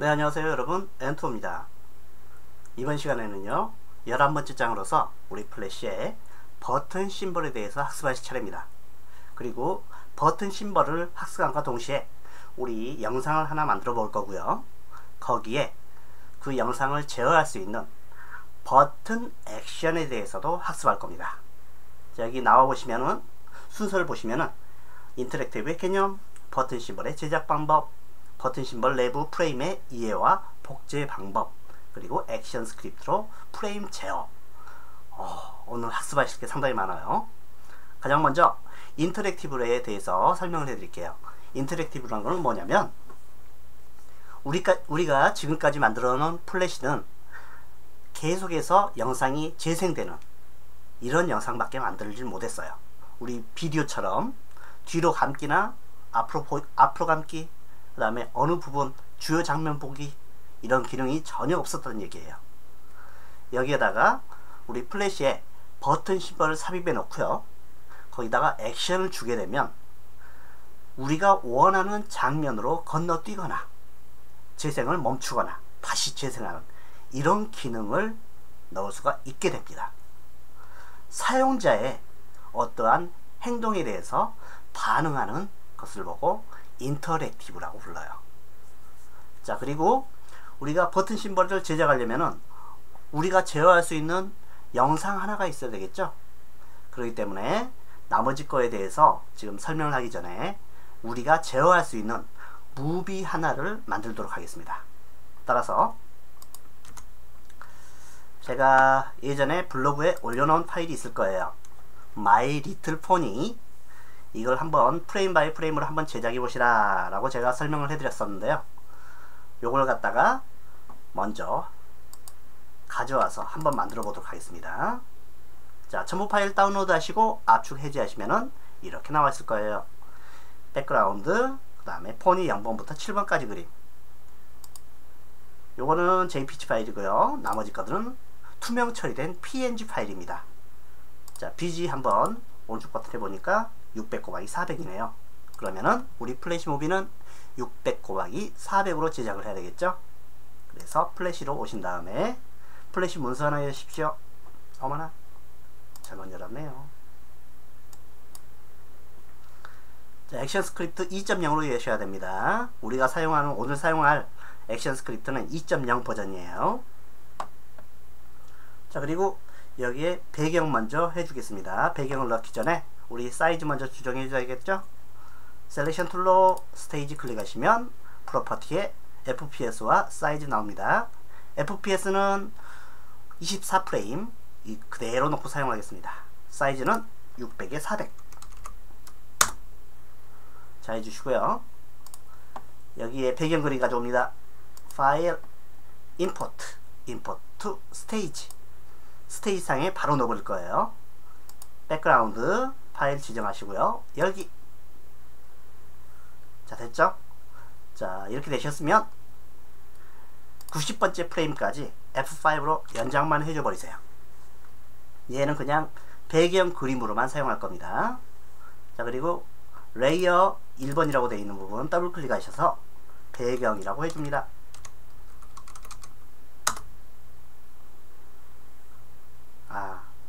네, 안녕하세요 여러분, 엔토입니다. 이번 시간에는요 11번째 장으로서 우리 플래시의 버튼 심벌에 대해서 학습하실 차례입니다. 그리고 버튼 심벌을 학습함과 동시에 우리 영상을 하나 만들어 볼 거고요, 거기에 그 영상을 제어할 수 있는 버튼 액션에 대해서도 학습할 겁니다. 자, 여기 나와 보시면은 순서를 보시면은 인터랙티브의 개념, 버튼 심벌의 제작 방법, 버튼 심벌 내부 프레임의 이해와 복제 방법, 그리고 액션 스크립트로 프레임 제어. 오늘 학습하실 게 상당히 많아요. 가장 먼저 인터랙티브에 대해서 설명을 해드릴게요. 인터랙티브라는 것은 뭐냐면 우리가 지금까지 만들어 놓은 플래시는 계속해서 영상이 재생되는 이런 영상밖에 만들지 못했어요. 우리 비디오처럼 뒤로 감기나 앞으로 감기, 그 다음에 어느 부분 주요 장면 보기, 이런 기능이 전혀 없었던 얘기예요. 여기에다가 우리 플래시에 버튼 심벌을 삽입해 놓고요, 거기다가 액션을 주게 되면 우리가 원하는 장면으로 건너뛰거나 재생을 멈추거나 다시 재생하는 이런 기능을 넣을 수가 있게 됩니다. 사용자의 어떠한 행동에 대해서 반응하는 것을 보고 인터랙티브라고 불러요. 자, 그리고 우리가 버튼 심벌을 제작하려면은 우리가 제어할 수 있는 영상 하나가 있어야 되겠죠. 그렇기 때문에 나머지 거에 대해서 지금 설명을 하기 전에 우리가 제어할 수 있는 무비 하나를 만들도록 하겠습니다. 따라서 제가 예전에 블로그에 올려놓은 파일이 있을 거예요. My Little Pony. 이걸 한번 프레임 바이 프레임으로 한번 제작해 보시라 라고 제가 설명을 해드렸었는데요, 요걸 갖다가 먼저 가져와서 한번 만들어 보도록 하겠습니다. 자, 첨부 파일 다운로드 하시고 압축 해제하시면은 이렇게 나와 있을 거예요. 백그라운드, 그 다음에 포니 0번부터 7번까지 그림. 요거는 JPG 파일이고요, 나머지 것들은 투명 처리된 PNG 파일입니다. 자, BG 한번 오른쪽 버튼 해보니까 600 곱하기 400이네요. 그러면은 우리 플래시 무비는 600 곱하기 400으로 제작을 해야 되겠죠. 그래서 플래시로 오신 다음에 플래시 문서 하나 여십시오. 어머나, 잘못 열었네요. 자, 액션 스크립트 2.0으로 여셔야 됩니다. 우리가 오늘 사용할 액션 스크립트는 2.0 버전이에요. 자, 그리고 여기에 배경 먼저 해주겠습니다. 배경을 넣기 전에 우리 사이즈 먼저 조정해 줘야겠죠. 셀렉션 툴로 스테이지 클릭하시면 프로퍼티에 FPS와 사이즈 나옵니다. FPS는 24프레임 그대로 놓고 사용하겠습니다. 사이즈는 600에 400. 자, 해주시고요, 여기에 배경 그림 가져옵니다. 파일, 임포트 투 스테이지. 스테이지 상에 바로 넣을 거예요. 백그라운드 파일 지정하시고요, 열기. 자, 됐죠? 자, 이렇게 되셨으면 90번째 프레임까지 F5로 연장만 해줘 버리세요. 얘는 그냥 배경 그림으로만 사용할 겁니다. 자, 그리고 레이어 1번이라고 되어 있는 부분 더블 클릭하셔서 배경이라고 해줍니다.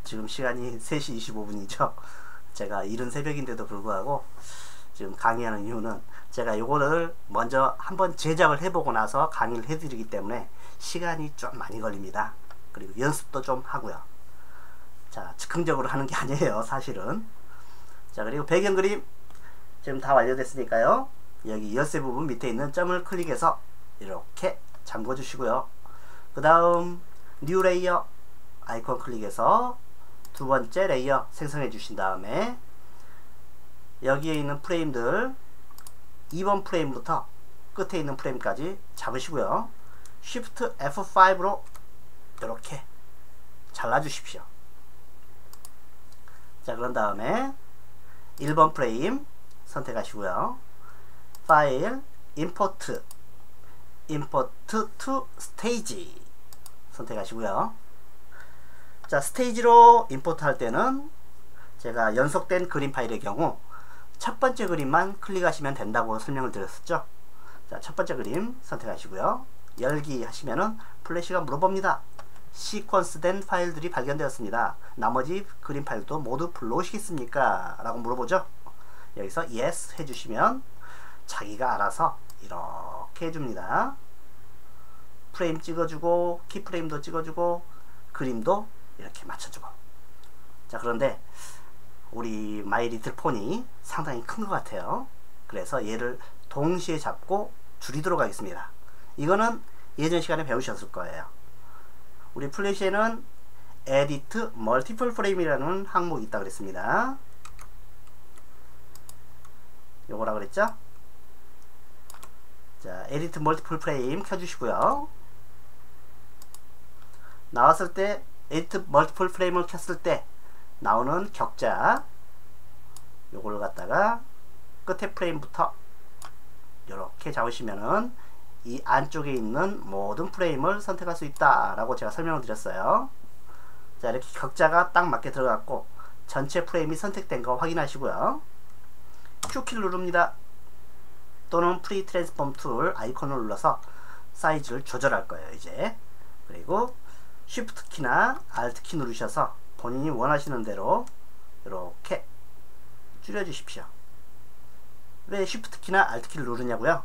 지금 시간이 3시 25분이죠. 제가 이른 새벽인데도 불구하고 지금 강의하는 이유는 제가 요거를 먼저 한번 제작을 해보고 나서 강의를 해드리기 때문에 시간이 좀 많이 걸립니다. 그리고 연습도 좀 하고요. 자, 즉흥적으로 하는 게 아니에요, 사실은. 자, 그리고 배경 그림 지금 다 완료됐으니까요, 여기 열쇠 부분 밑에 있는 점을 클릭해서 이렇게 잠궈 주시고요, 그 다음 뉴 레이어 아이콘 클릭해서 두 번째 레이어 생성해 주신 다음에 여기에 있는 프레임들 2번 프레임부터 끝에 있는 프레임까지 잡으시고요, Shift F5로 이렇게 잘라 주십시오. 자, 그런 다음에 1번 프레임 선택하시고요, 파일, 임포트 투 스테이지 선택하시고요. 자, 스테이지로 임포트 할 때는 제가 연속된 그림 파일의 경우 첫 번째 그림만 클릭하시면 된다고 설명을 드렸었죠. 자, 첫 번째 그림 선택하시고요, 열기 하시면은 플래시가 물어봅니다. 시퀀스된 파일들이 발견되었습니다. 나머지 그림 파일도 모두 불러오시겠습니까? 라고 물어보죠. 여기서 yes 해주시면 자기가 알아서 이렇게 해줍니다. 프레임 찍어주고 키프레임도 찍어주고 그림도 이렇게 맞춰주고. 자, 그런데 우리 마이리틀폰이 상당히 큰 것 같아요. 그래서 얘를 동시에 잡고 줄이도록 하겠습니다. 이거는 예전 시간에 배우셨을 거예요. 우리 플래시에는 Edit Multiple Frame이라는 항목이 있다 그랬습니다. 요거라 그랬죠? 자, Edit Multiple Frame 켜주시고요. 나왔을 때 Edit Multiple Frame을 켰을 때 나오는 격자, 요걸 갖다가 끝에 프레임부터 이렇게 잡으시면은 이 안쪽에 있는 모든 프레임을 선택할 수 있다 라고 제가 설명을 드렸어요. 자, 이렇게 격자가 딱 맞게 들어갔고 전체 프레임이 선택된 거 확인하시고요. Q키를 누릅니다. 또는 프리 트랜스폼 툴 아이콘을 눌러서 사이즈를 조절할 거예요. 이제 그리고 Shift 키나 Alt 키 누르셔서 본인이 원하시는 대로 이렇게 줄여 주십시오. 왜 Shift 키나 Alt 키를 누르냐고요?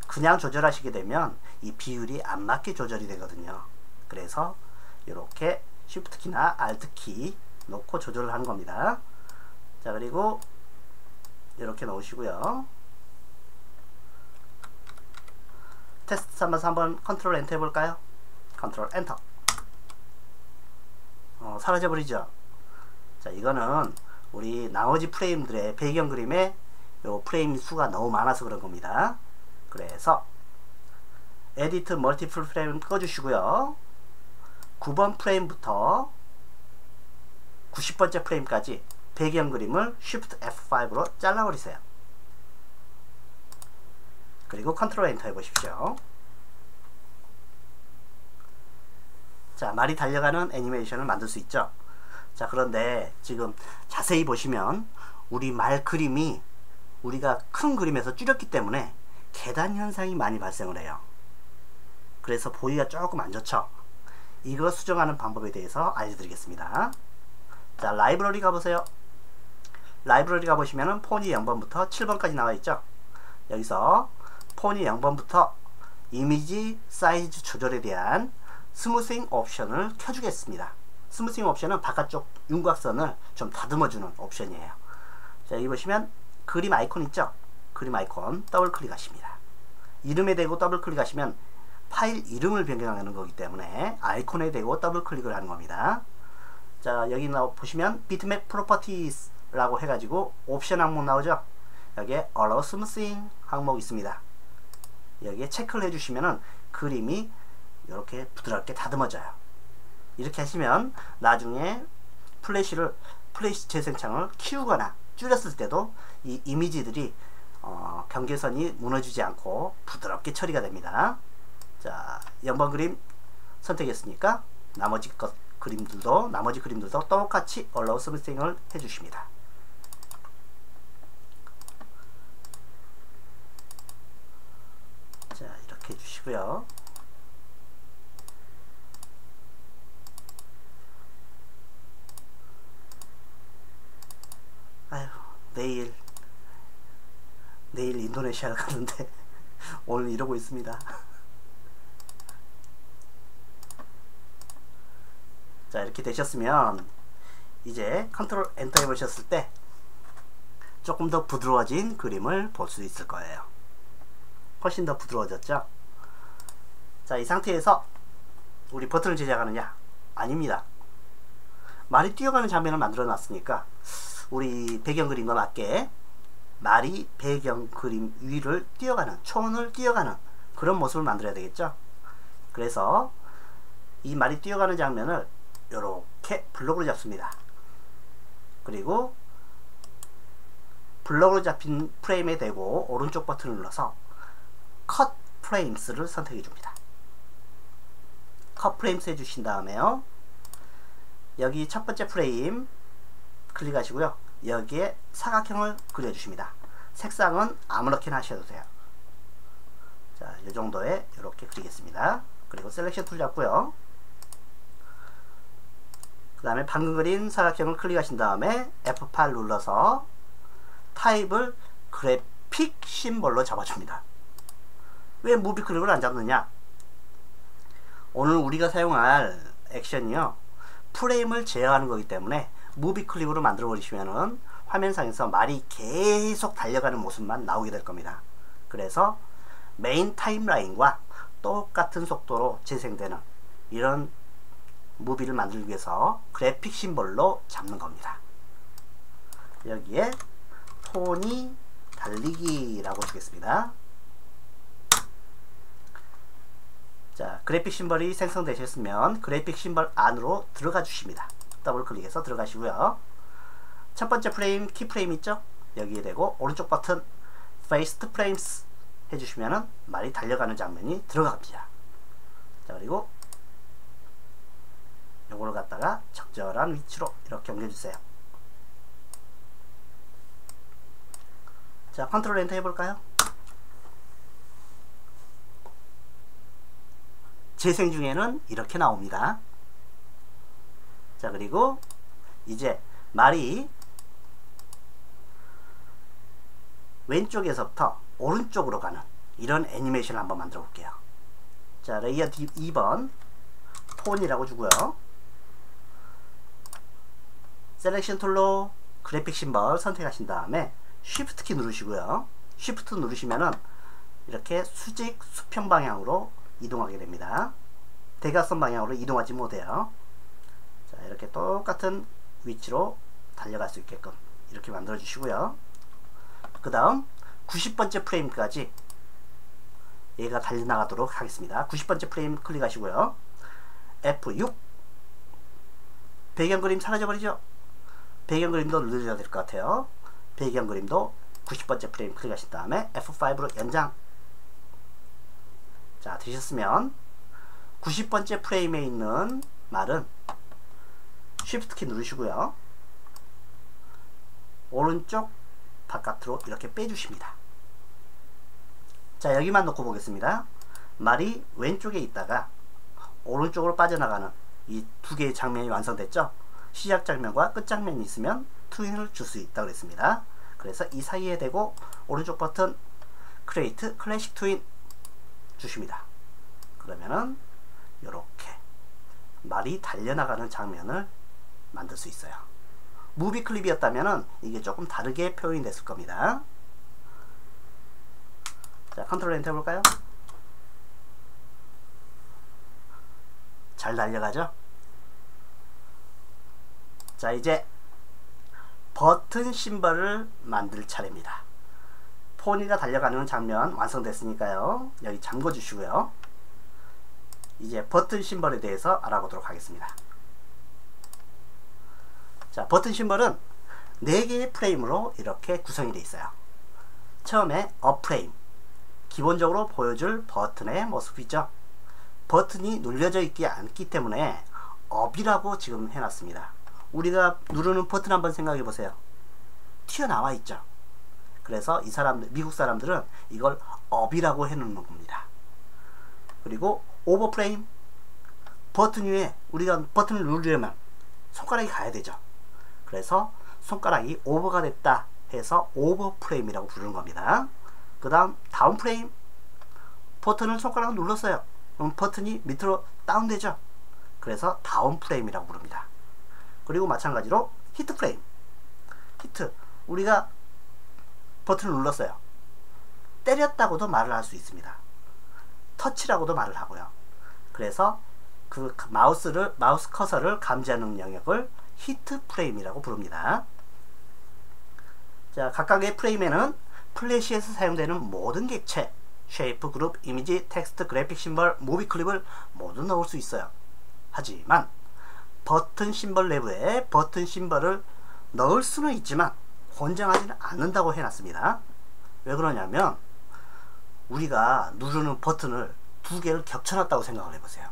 그냥 조절하시게 되면 이 비율이 안 맞게 조절이 되거든요. 그래서 이렇게 Shift 키나 Alt 키 놓고 조절을 하는 겁니다. 자, 그리고 이렇게 놓으시고요. 테스트 삼아서 한번 컨트롤 엔터 해볼까요? 컨트롤 엔터. 사라져 버리죠. 자, 이거는 우리 나머지 프레임들의 배경 그림에 요 프레임 수가 너무 많아서 그런 겁니다. 그래서 에디트 멀티플 프레임 꺼주시고요. 9번 프레임부터 90번째 프레임까지 배경 그림을 Shift F5로 잘라버리세요. 그리고 컨트롤 엔터 해보십시오. 자, 말이 달려가는 애니메이션을 만들 수 있죠. 자, 그런데 지금 자세히 보시면 우리 말 그림이 우리가 큰 그림에서 줄였기 때문에 계단 현상이 많이 발생을 해요. 그래서 보기가 조금 안 좋죠. 이거 수정하는 방법에 대해서 알려드리겠습니다. 자, 라이브러리 가보세요. 라이브러리 가보시면은 폰이 0번부터 7번까지 나와있죠. 여기서 폰이 0번부터 이미지 사이즈 조절에 대한 스무싱 옵션을 켜주겠습니다. 스무싱 옵션은 바깥쪽 윤곽선을 좀 다듬어주는 옵션이에요. 자, 여기 보시면 그림 아이콘 있죠? 그림 아이콘 더블 클릭하십니다. 이름에 대고 더블 클릭하시면 파일 이름을 변경하는 거기 때문에 아이콘에 대고 더블 클릭을 하는 겁니다. 자, 여기 보시면 비트맵 프로퍼티스 라고 해가지고 옵션 항목 나오죠? 여기에 Allow Smoothing 항목 있습니다. 여기에 체크를 해주시면은 그림이 이렇게 부드럽게 다듬어져요. 이렇게 하시면 나중에 플래시 재생창을 키우거나 줄였을 때도 이 이미지들이 경계선이 무너지지 않고 부드럽게 처리가 됩니다. 자, 0번 그림 선택했으니까 나머지 그림들도 똑같이 Allow Smoothing을 해주십니다. 자, 이렇게 해주시고요. 아휴, 내일 인도네시아를 가는데 오늘 이러고 있습니다. 자, 이렇게 되셨으면 이제 컨트롤 엔터 해보셨을 때 조금 더 부드러워진 그림을 볼 수 있을 거예요. 훨씬 더 부드러워졌죠? 자, 이 상태에서 우리 버튼을 제작하느냐? 아닙니다. 말이 뛰어가는 장면을 만들어 놨으니까 우리 배경 그림과 맞게 말이 배경 그림 위를 뛰어가는, 초원을 뛰어가는 그런 모습을 만들어야 되겠죠? 그래서 이 말이 뛰어가는 장면을 이렇게 블록으로 잡습니다. 그리고 블록으로 잡힌 프레임에 대고 오른쪽 버튼을 눌러서 컷 프레임스를 선택해 줍니다. 컷 프레임스 해주신 다음에요, 여기 첫 번째 프레임 클릭하시고요. 여기에 사각형을 그려주십니다. 색상은 아무렇게나 하셔도 돼요. 자, 이 정도에 이렇게 그리겠습니다. 그리고 셀렉션 툴 잡고요. 그 다음에 방금 그린 사각형을 클릭하신 다음에 F8 눌러서 타입을 그래픽 심벌로 잡아줍니다. 왜 무비 클립을 안 잡느냐? 오늘 우리가 사용할 액션이요, 프레임을 제어하는 거기 때문에 무비 클립으로 만들어 버리시면은 화면상에서 말이 계속 달려가는 모습만 나오게 될 겁니다. 그래서 메인 타임라인과 똑같은 속도로 재생되는 이런 무비를 만들기 위해서 그래픽 심벌로 잡는 겁니다. 여기에 톤이 달리기라고 주겠습니다. 자, 그래픽 심벌이 생성되셨으면 그래픽 심벌 안으로 들어가 주십니다. 더블 클릭해서 들어가시고요. 첫 번째 프레임, 키프레임 있죠? 여기에 대고 오른쪽 버튼 Faced Frames 해주시면은 말이 달려가는 장면이 들어갑니다. 자, 그리고 요걸 갖다가 적절한 위치로 이렇게 옮겨주세요. 자, 컨트롤 엔터 해볼까요? 재생 중에는 이렇게 나옵니다. 자, 그리고 이제 말이 왼쪽에서부터 오른쪽으로 가는 이런 애니메이션을 한번 만들어 볼게요. 자, 레이어 2번 톤이라고 주고요. 셀렉션 툴로 그래픽 심벌 선택하신 다음에 쉬프트 키 누르시고요. 쉬프트 누르시면은 이렇게 수직 수평 방향으로 이동하게 됩니다. 대각선 방향으로 이동하지 못해요. 자, 이렇게 똑같은 위치로 달려갈 수 있게끔 이렇게 만들어 주시고요. 그 다음 90번째 프레임까지 얘가 달려나가도록 하겠습니다. 90번째 프레임 클릭하시고요. F6 배경 그림 사라져 버리죠? 배경 그림도 눌러줘야 될 것 같아요. 배경 그림도 90번째 프레임 클릭하신 다음에 F5로 연장. 자, 되셨으면 90번째 프레임에 있는 말은 쉬프트 키 누르시고요. 오른쪽 바깥으로 이렇게 빼주십니다. 자, 여기만 놓고 보겠습니다. 말이 왼쪽에 있다가 오른쪽으로 빠져나가는 이 두 개의 장면이 완성됐죠? 시작 장면과 끝 장면이 있으면 트윈을 줄 수 있다고 그랬습니다. 그래서 이 사이에 대고 오른쪽 버튼 Create Classic Twin 주십니다. 그러면은 이렇게 말이 달려나가는 장면을 만들 수 있어요. 무비 클립이었다면은 이게 조금 다르게 표현이 됐을 겁니다. 자, 컨트롤 엔터 해볼까요? 잘 달려가죠? 자, 이제 버튼 심벌을 만들 차례입니다. 포니가 달려가는 장면 완성됐으니까요. 여기 잠궈 주시고요. 이제 버튼 심벌에 대해서 알아보도록 하겠습니다. 자, 버튼 심벌은 4개의 프레임으로 이렇게 구성이 되어 있어요. 처음에 업 프레임, 기본적으로 보여줄 버튼의 모습이죠. 버튼이 눌려져 있지 않기 때문에 업이라고 지금 해놨습니다. 우리가 누르는 버튼 한번 생각해 보세요. 튀어나와 있죠. 그래서 이 사람들, 미국 사람들은 이걸 업이라고 해놓는 겁니다. 그리고 오버 프레임, 버튼 위에 우리가 버튼을 누르려면 손가락이 가야 되죠. 그래서 손가락이 오버가 됐다 해서 오버 프레임이라고 부르는 겁니다. 그 다음 다운 프레임, 버튼을 손가락을 눌렀어요. 그럼 버튼이 밑으로 다운되죠. 그래서 다운 프레임이라고 부릅니다. 그리고 마찬가지로 히트 프레임, 히트, 우리가 버튼을 눌렀어요. 때렸다고도 말을 할 수 있습니다. 터치라고도 말을 하고요. 그래서 그 마우스 커서를 감지하는 영역을 히트 프레임이라고 부릅니다. 자, 각각의 프레임에는 플래시에서 사용되는 모든 객체, 쉐이프, 그룹, 이미지, 텍스트, 그래픽 심벌, 무비 클립을 모두 넣을 수 있어요. 하지만 버튼 심벌 내부에 버튼 심벌을 넣을 수는 있지만 권장하지는 않는다고 해놨습니다. 왜 그러냐면 우리가 누르는 버튼을 2개를 겹쳐놨다고 생각을 해보세요.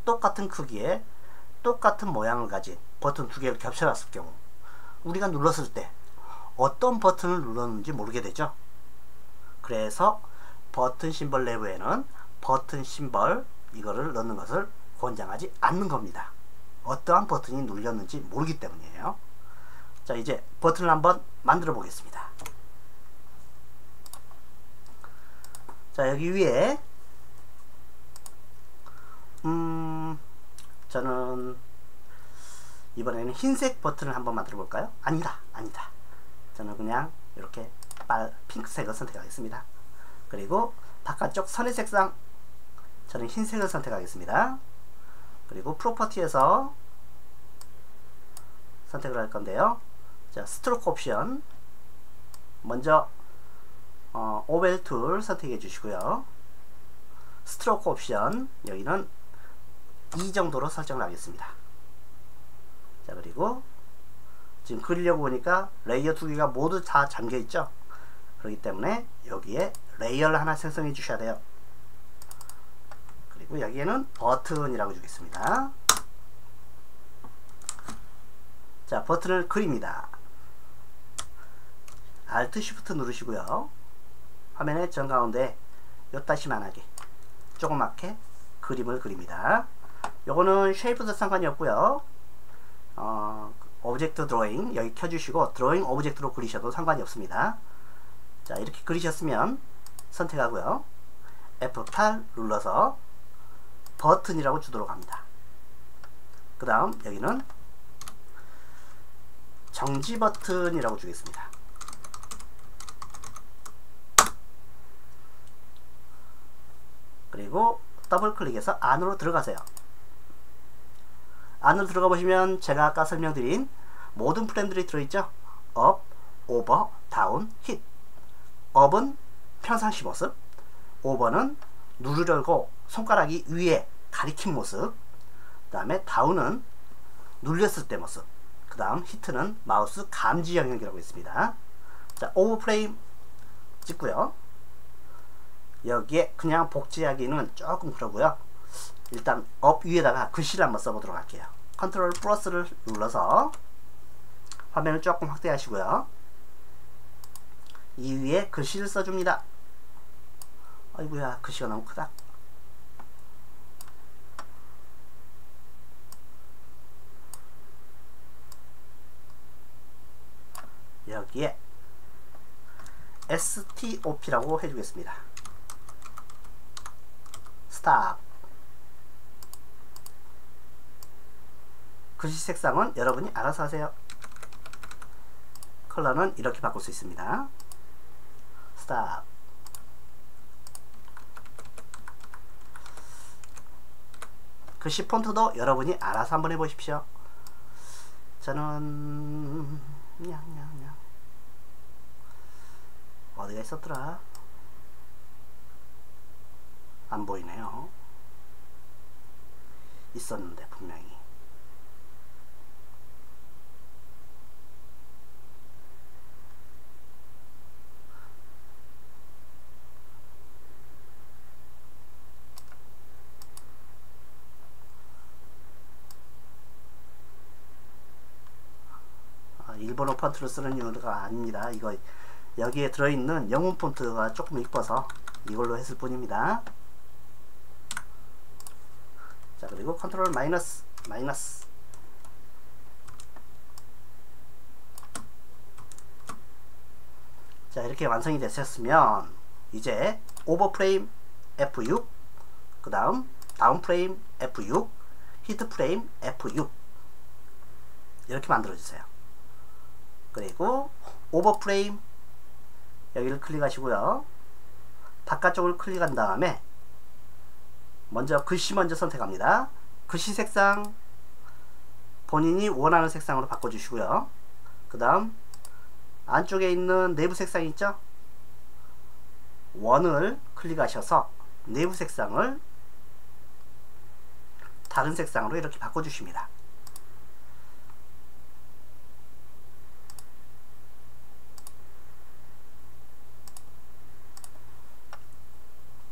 똑같은 크기에 똑같은 모양을 가진 버튼 2개를 겹쳐놨을 경우 우리가 눌렀을 때 어떤 버튼을 눌렀는지 모르게 되죠. 그래서 버튼 심벌 내부에는 버튼 심벌 이거를 넣는 것을 권장하지 않는 겁니다. 어떠한 버튼이 눌렸는지 모르기 때문이에요. 자, 이제 버튼을 한번 만들어 보겠습니다. 자, 여기 위에 저는 이번에는 흰색 버튼을 한번 만들어 볼까요? 아니다. 저는 그냥 이렇게 핑크색을 선택하겠습니다. 그리고 바깥쪽 선의 색상 저는 흰색을 선택하겠습니다. 그리고 프로퍼티에서 선택을 할 건데요. 자, 스트로크 옵션 먼저 오벨 툴 선택해 주시고요. 스트로크 옵션 여기는 2 정도로 설정을 하겠습니다. 자, 그리고 지금 그리려고 보니까 레이어 두 개가 모두 다 잠겨 있죠. 그렇기 때문에 여기에 레이어를 하나 생성해 주셔야 돼요. 그리고 여기에는 버튼이라고 주겠습니다. 자, 버튼을 그립니다. Alt Shift 누르시고요. 화면의 정가운데 요따시만하게 조그맣게 그림을 그립니다. 요거는 쉐이프도 상관이 없고요. 오브젝트 드로잉 여기 켜주시고 드로잉 오브젝트로 그리셔도 상관이 없습니다. 자, 이렇게 그리셨으면 선택하고요. F8 눌러서 버튼이라고 주도록 합니다. 그 다음 여기는 정지 버튼이라고 주겠습니다. 그리고 더블 클릭해서 안으로 들어가세요. 안으로 들어가 보시면 제가 아까 설명드린 모든 프레임들이 들어있죠. 업, 오버, 다운, 힛. 업은 평상시 모습, 오버는 누르려고 손가락이 위에 가리킨 모습, 그 다음에 다운은 눌렸을 때 모습, 그 다음 히트는 마우스 감지 영역이라고 있습니다. 자, 오버 프레임 찍고요. 여기에 그냥 복제하기는 조금 그러고요. 일단 업 위에다가 글씨를 한번 써보도록 할게요. 컨트롤 플러스를 눌러서 화면을 조금 확대하시고요. 이 위에 글씨를 써줍니다. 아이고야, 글씨가 너무 크다. 여기에 STOP라고 해주겠습니다. 스탑. 글씨 색상은 여러분이 알아서 하세요. 컬러는 이렇게 바꿀 수 있습니다. 스탑. 글씨 폰트도 여러분이 알아서 한번 해보십시오. 저는 어디가 있었더라? 안 보이네요. 있었는데 분명히. 일본어 폰트를 쓰는 이유가 아닙니다. 이거 여기에 들어있는 영문 폰트가 조금 이뻐서 이걸로 했을 뿐입니다. 자, 그리고 컨트롤 마이너스. 자, 이렇게 완성이 되셨으면 이제 오버 프레임 F6, 그 다음 다운 프레임 F6, 히트 프레임 F6 이렇게 만들어 주세요. 그리고 오버 프레임 여기를 클릭하시고요. 바깥쪽을 클릭한 다음에 먼저 글씨 먼저 선택합니다. 글씨 색상 본인이 원하는 색상으로 바꿔주시고요. 그 다음 안쪽에 있는 내부 색상 있죠? 원을 클릭하셔서 내부 색상을 다른 색상으로 이렇게 바꿔주십니다.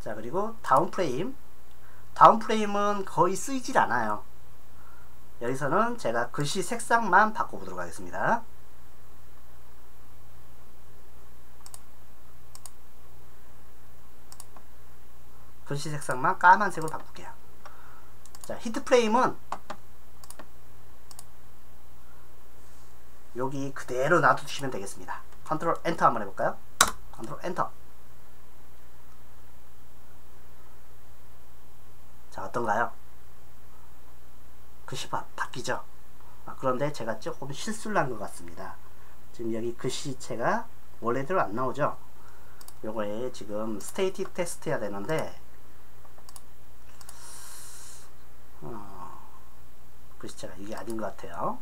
자, 그리고 다운 프레임은 거의 쓰이질 않아요. 여기서는 제가 글씨 색상만 바꿔보도록 하겠습니다. 글씨 색상만 까만색으로 바꿀게요. 자, 히트 프레임은 여기 그대로 놔두시면 되겠습니다. 컨트롤 엔터 한번 해볼까요? 컨트롤 엔터. 자, 어떤가요? 글씨 바뀌죠? 그런데 제가 조금 실수를 한 것 같습니다. 지금 여기 글씨체가 원래대로 안 나오죠? 요거에 지금 스테이티 테스트 해야 되는데 글씨체가 이게 아닌 것 같아요.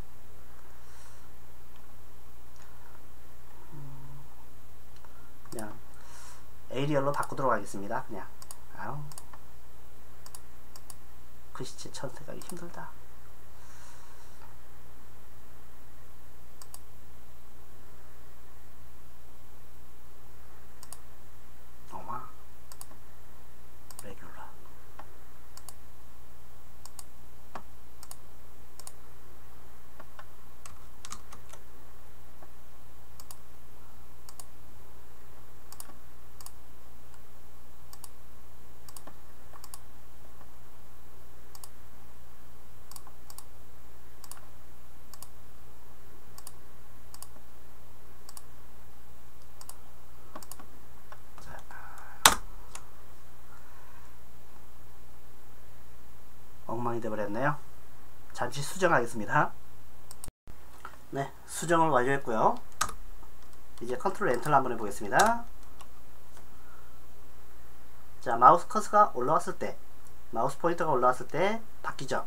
그냥 에이리얼로 바꾸도록 하겠습니다. 그냥 글씨체 선택하기 힘들다. 레귤러. 엉망이 되어버렸네요. 잠시 수정하겠습니다. 네, 수정을 완료했고요. 이제 컨트롤 엔터를 한번 해보겠습니다. 자, 마우스 커서가 올라왔을 때, 마우스 포인터가 올라왔을 때 바뀌죠.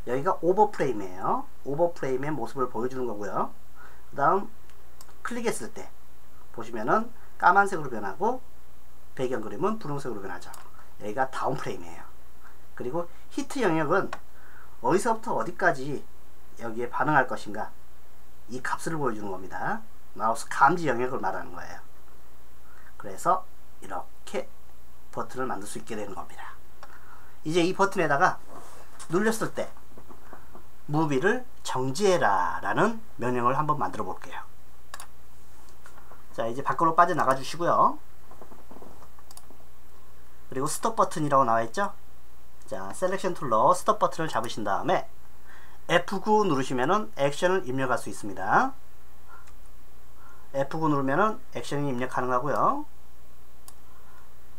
여기가 오버프레임이에요. 오버프레임의 모습을 보여주는 거고요. 그 다음 클릭했을 때 보시면은 까만색으로 변하고 배경 그림은 분홍색으로 변하죠. 여기가 다운프레임이에요. 그리고 히트 영역은 어디서부터 어디까지 여기에 반응할 것인가, 이 값을 보여주는 겁니다. 마우스 감지 영역을 말하는 거예요. 그래서 이렇게 버튼을 만들 수 있게 되는 겁니다. 이제 이 버튼에다가 눌렸을 때 무비를 정지해라 라는 명령을 한번 만들어 볼게요. 자, 이제 밖으로 빠져나가 주시고요. 그리고 스톱 버튼이라고 나와 있죠. 자, 셀렉션 툴로 스톱 버튼을 잡으신 다음에 F9 누르시면은 액션을 입력할 수 있습니다. F9 누르면은 액션이 입력 가능하고요.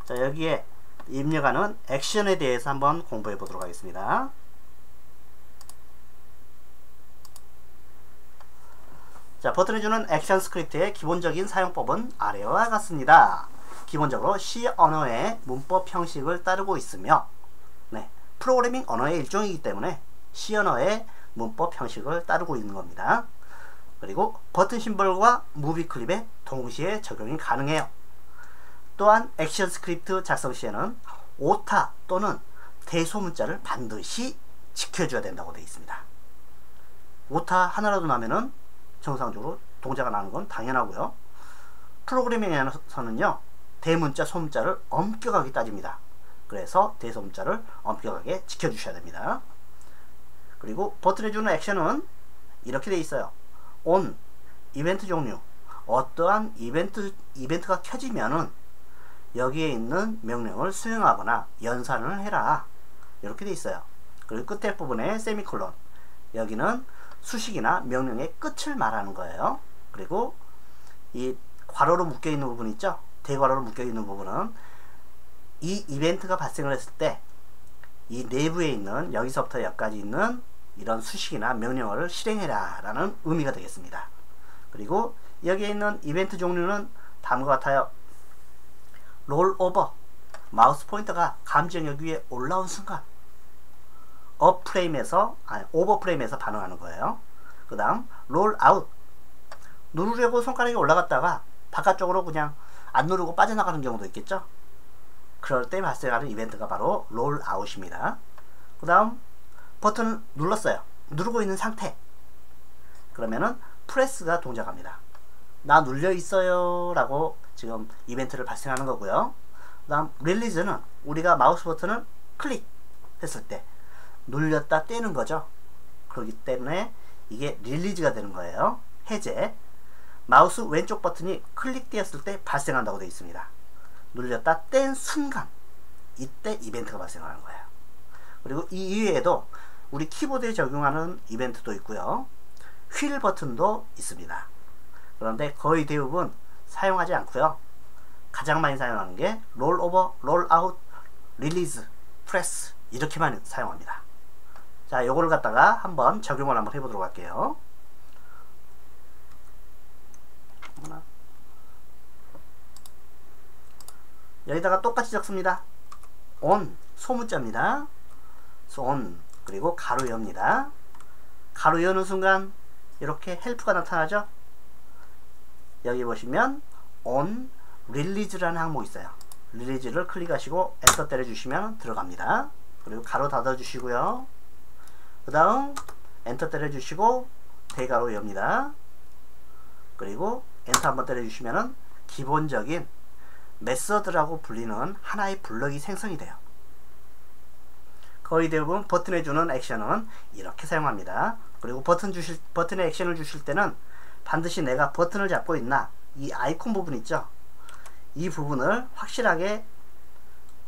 자, 여기에 입력하는 액션에 대해서 한번 공부해 보도록 하겠습니다. 자, 버튼을 주는 액션 스크립트의 기본적인 사용법은 아래와 같습니다. 기본적으로 C 언어의 문법 형식을 따르고 있으며, 프로그래밍 언어의 일종이기 때문에 C 언어의 문법 형식을 따르고 있는 겁니다. 그리고 버튼 심벌과 무비 클립에 동시에 적용이 가능해요. 또한 액션 스크립트 작성 시에는 오타 또는 대소문자를 반드시 지켜줘야 된다고 되어 있습니다. 오타 하나라도 나면은 정상적으로 동작가 나는 건 당연하고요. 프로그래밍에서는요, 대문자, 소문자를 엄격하게 따집니다. 그래서 대소문자를 엄격하게 지켜주셔야 됩니다. 그리고 버튼에 주는 액션은 이렇게 되어 있어요. ON, 이벤트 종류. 어떠한 이벤트가 켜지면은 여기에 있는 명령을 수행하거나 연산을 해라. 이렇게 되어 있어요. 그리고 끝에 부분에 세미콜론. 여기는 수식이나 명령의 끝을 말하는 거예요. 그리고 이 괄호로 묶여 있는 부분 있죠? 대괄호로 묶여 있는 부분은 이 이벤트가 발생을 했을 때 이 내부에 있는 여기서부터 여기까지 있는 이런 수식이나 명령어를 실행해라 라는 의미가 되겠습니다. 그리고 여기에 있는 이벤트 종류는 다음과 같아요. 롤오버, 마우스 포인터가 감지 영역 위에 올라온 순간 오버프레임에서 반응하는 거예요. 그 다음 롤아웃, 누르려고 손가락이 올라갔다가 바깥쪽으로 그냥 안 누르고 빠져나가는 경우도 있겠죠. 그럴 때 발생하는 이벤트가 바로 롤아웃입니다. 그 다음 버튼을 눌렀어요. 누르고 있는 상태. 그러면은 프레스가 동작합니다. 나 눌려 있어요 라고 지금 이벤트를 발생하는 거고요. 그 다음 릴리즈는 우리가 마우스 버튼을 클릭했을 때 눌렸다 떼는 거죠. 그렇기 때문에 이게 릴리즈가 되는 거예요. 해제. 마우스 왼쪽 버튼이 클릭되었을 때 발생한다고 되어 있습니다. 눌렸다 뗀 순간 이때 이벤트가 발생하는 거예요. 그리고 이 이외에도 우리 키보드에 적용하는 이벤트도 있고요. 휠 버튼도 있습니다. 그런데 거의 대부분 사용하지 않고요. 가장 많이 사용하는 게 롤 오버, 롤 아웃, 릴리즈, 프레스 이렇게만 사용합니다. 자, 요거를 갖다가 한번 적용을 한번 해보도록 할게요. 여기다가 똑같이 적습니다. on 소문자입니다. on 그리고 가로 엽니다. 가로 여는 순간 이렇게 헬프가 나타나죠. 여기 보시면 on release라는 항목이 있어요. release를 클릭하시고 엔터 때려주시면 들어갑니다. 그리고 가로 닫아주시고요. 그 다음 엔터 때려주시고 대가로 엽니다. 그리고 엔터 한번 때려주시면 기본적인 메서드라고 불리는 하나의 블럭이 생성이 돼요. 거의 대부분 버튼에 주는 액션은 이렇게 사용합니다. 그리고 버튼에 액션을 주실 때는 반드시 내가 버튼을 잡고 있나, 이 아이콘 부분 있죠? 이 부분을 확실하게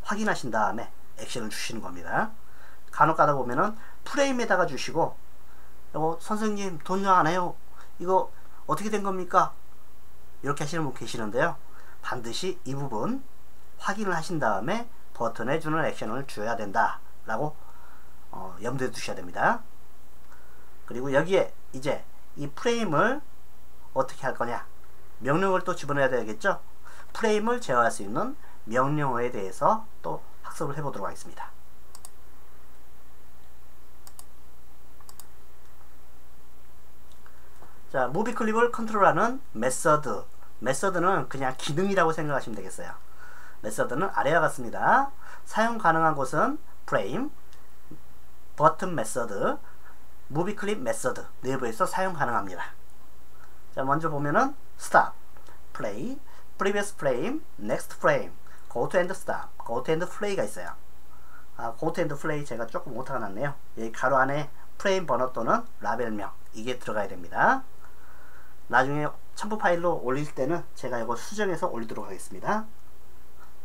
확인하신 다음에 액션을 주시는 겁니다. 간혹 가다 보면은 프레임에다가 주시고, 선생님 돈 안 해요, 이거 어떻게 된 겁니까? 이렇게 하시는 분 계시는데요. 반드시 이 부분 확인을 하신 다음에 버튼에 주는 액션을 줘야 된다 라고 염두에 두셔야 됩니다. 그리고 여기에 이제 이 프레임을 어떻게 할 거냐, 명령을 또 집어넣어야 되겠죠. 프레임을 제어할 수 있는 명령어에 대해서 또 학습을 해보도록 하겠습니다. 자, 무비 클립을 컨트롤하는 메서드. 메서드는 그냥 기능이라고 생각하시면 되겠어요. 메서드는 아래와 같습니다. 사용 가능한 곳은 프레임, 버튼 메서드, 무비 클립 메서드 내부에서 사용 가능합니다. 자, 먼저 보면은 stop, play, previous frame, next frame, go to and stop, go to and play가 있어요. go to and play 제가 조금 오타가 났네요. 여기 가로 안에 프레임 번호 또는 라벨명 이게 들어가야 됩니다. 나중에 첨부 파일로 올릴 때는 제가 이거 수정해서 올리도록 하겠습니다.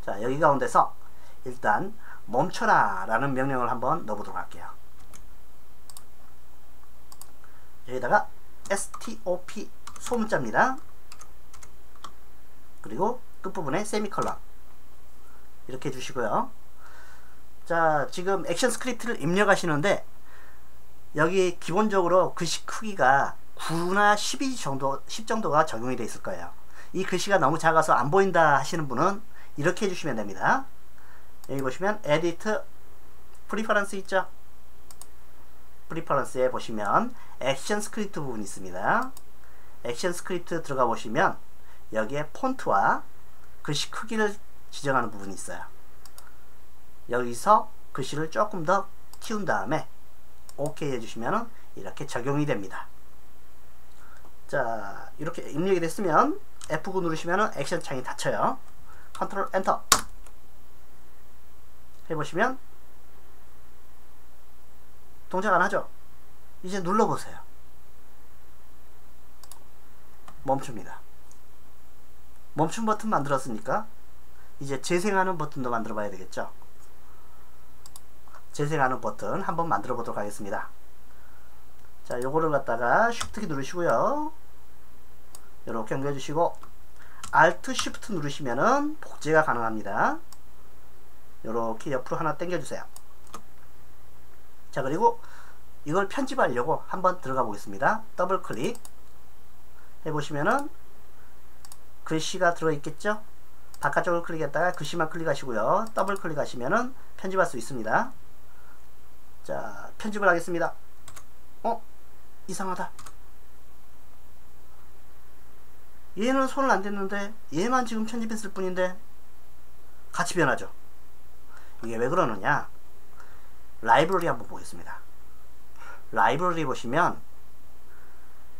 자, 여기 가운데서 일단 멈춰라 라는 명령을 한번 넣어보도록 할게요. 여기다가 stop 소문자입니다. 그리고 끝부분에 세미컬론 이렇게 해주시고요. 자, 지금 액션 스크립트를 입력하시는데 여기 기본적으로 글씨 크기가 9나 10 정도가 적용이 되어 있을 거예요. 이 글씨가 너무 작아서 안 보인다 하시는 분은 이렇게 해주시면 됩니다. 여기 보시면 Edit Preference 있죠? Preference에 보시면 액션 스크립트 부분이 있습니다. 액션 스크립트 들어가 보시면 여기에 폰트와 글씨 크기를 지정하는 부분이 있어요. 여기서 글씨를 조금 더 키운 다음에 OK 해주시면 이렇게 적용이 됩니다. 자, 이렇게 입력이 됐으면 F9 누르시면 액션 창이 닫혀요. 컨트롤 엔터 해보시면 동작 안 하죠? 이제 눌러보세요. 멈춥니다. 멈춤 버튼 만들었으니까 이제 재생하는 버튼도 만들어 봐야 되겠죠? 재생하는 버튼 한번 만들어 보도록 하겠습니다. 자, 요거를 갖다가 Shift 키 누르시고요. 이렇게 연결해 주시고 Alt Shift 누르시면은 복제가 가능합니다. 요렇게 옆으로 하나 당겨 주세요. 자, 그리고 이걸 편집하려고 한번 들어가 보겠습니다. 더블 클릭 해 보시면은 글씨가 들어 있겠죠? 바깥쪽을 클릭했다가 글씨만 클릭하시고요. 더블 클릭하시면은 편집할 수 있습니다. 자, 편집을 하겠습니다. 이상하다. 얘는 손을 안 댔는데 얘만 지금 편집했을 뿐인데 같이 변하죠. 이게 왜 그러느냐, 라이브러리 한번 보겠습니다. 라이브러리 보시면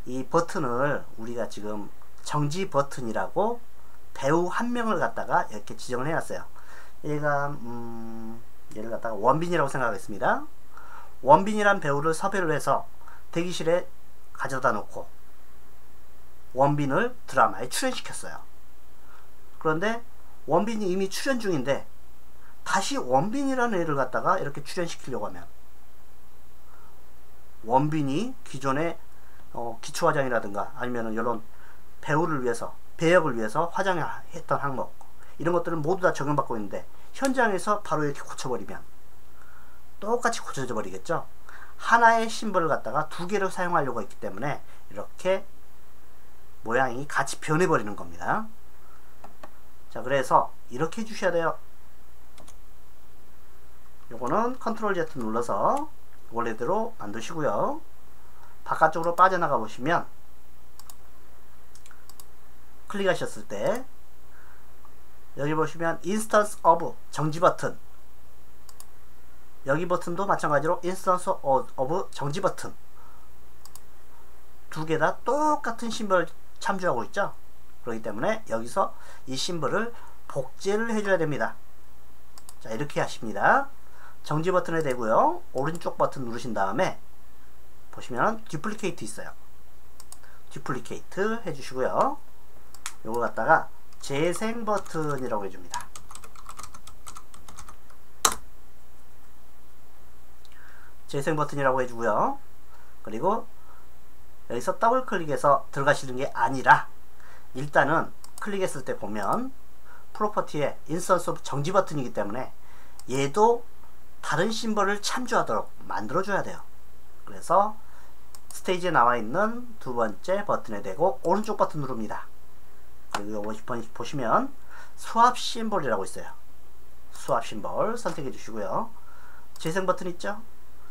이 버튼을 우리가 지금 정지 버튼이라고 배우 한 명을 갖다가 이렇게 지정을 해놨어요. 얘가 얘를 갖다가 원빈이라고 생각하겠습니다. 원빈이란 배우를 섭외를 해서 대기실에 가져다 놓고 원빈을 드라마에 출연시켰어요. 그런데 원빈이 이미 출연 중인데 다시 원빈이라는 애를 갖다가 이렇게 출연시키려고 하면, 원빈이 기존에 기초화장이라든가 아니면 이런 배우를 위해서, 배역을 위해서 화장했던 항목, 이런 것들은 모두 다 적용받고 있는데 현장에서 바로 이렇게 고쳐버리면 똑같이 고쳐져 버리겠죠. 하나의 심벌을 갖다가 두 개로 사용하려고 했기 때문에 이렇게 모양이 같이 변해버리는 겁니다. 자, 그래서 이렇게 해주셔야 돼요. 요거는 컨트롤 Z 눌러서 원래대로 만드시고요. 바깥쪽으로 빠져나가 보시면 클릭하셨을 때 여기 보시면 인스턴스 오브 정지 버튼, 여기 버튼도 마찬가지로 인스턴스 오브 정지 버튼, 두 개 다 똑같은 심벌을 참조하고 있죠. 그렇기 때문에 여기서 이 심벌을 복제를 해줘야 됩니다. 자, 이렇게 하십니다. 정지 버튼에 대고요, 오른쪽 버튼 누르신 다음에 보시면 듀플리케이트 있어요. 듀플리케이트 해주시고요, 요거 갖다가 재생 버튼이라고 해줍니다. 재생 버튼이라고 해주고요, 그리고 여기서 더블 클릭해서 들어가시는 게 아니라 일단은 클릭했을 때 보면 프로퍼티에 인스턴스 오브 정지 버튼이기 때문에 얘도 다른 심벌을 참조하도록 만들어줘야 돼요. 그래서 스테이지에 나와 있는 두 번째 버튼에 대고 오른쪽 버튼 누릅니다. 그리고 요거 보시면 수압 심벌이라고 있어요. 수압 심벌 선택해 주시고요, 재생 버튼 있죠?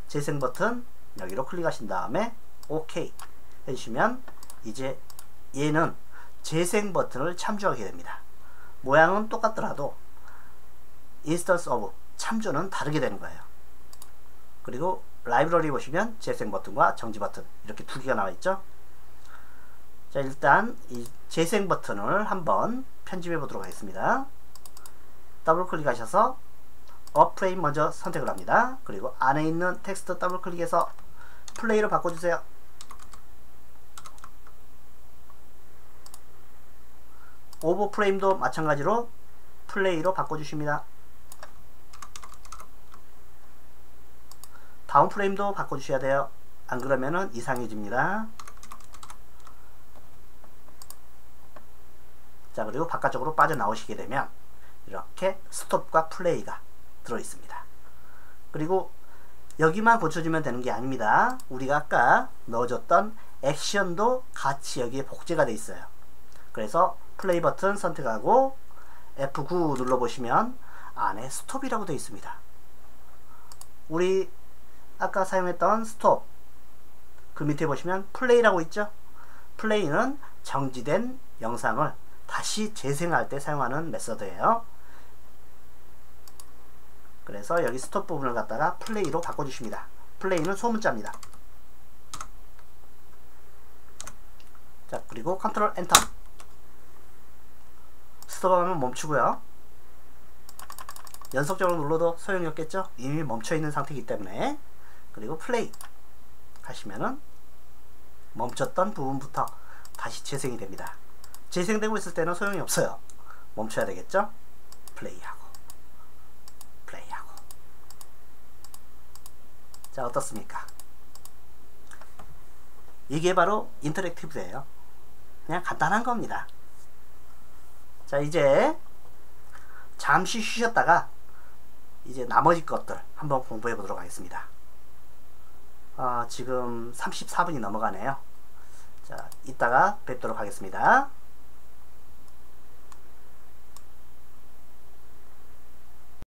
재생 버튼 여기로 클릭하신 다음에 OK 해주시면 이제 얘는 재생 버튼을 참조하게 됩니다. 모양은 똑같더라도 인스턴스 오브 참조는 다르게 되는 거예요. 그리고 라이브러리 보시면 재생 버튼과 정지 버튼 이렇게 두 개가 나와 있죠. 자, 일단 이 재생 버튼을 한번 편집해 보도록 하겠습니다. 더블 클릭하셔서 어프레임 먼저 선택을 합니다. 그리고 안에 있는 텍스트 더블 클릭해서 플레이로 바꿔주세요. 오버프레임도 마찬가지로 플레이로 바꿔주십니다. 다운 프레임도 바꿔주셔야 돼요. 안 그러면은 이상해집니다. 자, 그리고 바깥쪽으로 빠져나오시게 되면 이렇게 스톱과 플레이가 들어있습니다. 그리고 여기만 고쳐주면 되는 게 아닙니다. 우리가 아까 넣어줬던 액션도 같이 여기에 복제가 되어 있어요. 그래서 플레이 버튼 선택하고 F9 눌러보시면 안에 스톱이라고 되어 있습니다. 우리 아까 사용했던 스톱 그 밑에 보시면 플레이라고 있죠. 플레이는 정지된 영상을 다시 재생할 때 사용하는 메서드예요. 그래서 여기 스톱 부분을 갖다가 플레이로 바꿔주십니다. 플레이는 소문자입니다. 자, 그리고 컨트롤 엔터. 스톱하면 멈추고요. 연속적으로 눌러도 소용이 없겠죠? 이미 멈춰있는 상태이기 때문에. 그리고 플레이 하시면은 멈췄던 부분부터 다시 재생이 됩니다. 재생되고 있을 때는 소용이 없어요. 멈춰야 되겠죠? 플레이하고 플레이하고. 자, 어떻습니까? 이게 바로 인터랙티브예요. 그냥 간단한 겁니다. 자, 이제 잠시 쉬셨다가 이제 나머지 것들 한번 공부해 보도록 하겠습니다. 지금 34분이 넘어가네요. 자, 이따가 뵙도록 하겠습니다.